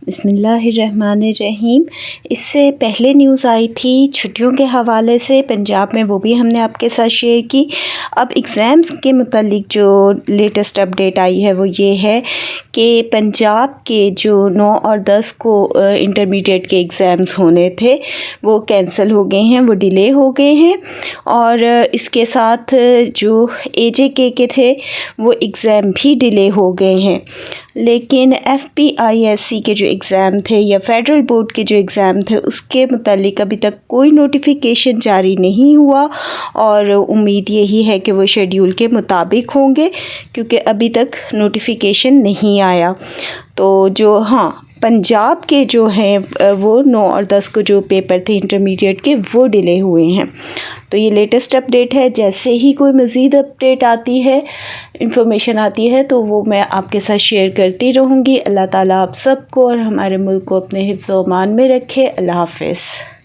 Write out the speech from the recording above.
बिस्मिल्लाहिर्रहमानिर्रहीम। इससे पहले न्यूज़ आई थी छुट्टियों के हवाले से पंजाब में, वो भी हमने आपके साथ शेयर की। अब एग्ज़ाम्स के मुतालिक जो लेटेस्ट अपडेट आई है वो ये है कि पंजाब के जो 9 और 10 को इंटरमीडिएट के एग्ज़ाम्स होने थे वो कैंसिल हो गए हैं, वो डिले हो गए हैं। और इसके साथ जो AJK के थे वो एग्ज़ाम भी डिले हो गए हैं। लेकिन FPISC के जो एग्ज़ाम थे या फेडरल बोर्ड के जो एग्ज़ाम थे उसके मुतालिक अभी तक कोई नोटिफिकेशन जारी नहीं हुआ और उम्मीद यही है कि वो शेड्यूल के मुताबिक होंगे, क्योंकि अभी तक नोटिफिकेशन नहीं आया। तो जो पंजाब के जो हैं वो 9 और 10 को जो पेपर थे इंटरमीडिएट के वो डिले हुए हैं। तो ये लेटेस्ट अपडेट है। जैसे ही कोई मज़ीद अपडेट आती है, इंफॉर्मेशन आती है, तो वो मैं आपके साथ शेयर करती रहूँगी। अल्लाह ताला आप सबको और हमारे मुल्क को अपने हिफ्ज़-ओ-अमान में रखे। अल्लाह हाफ़िज़।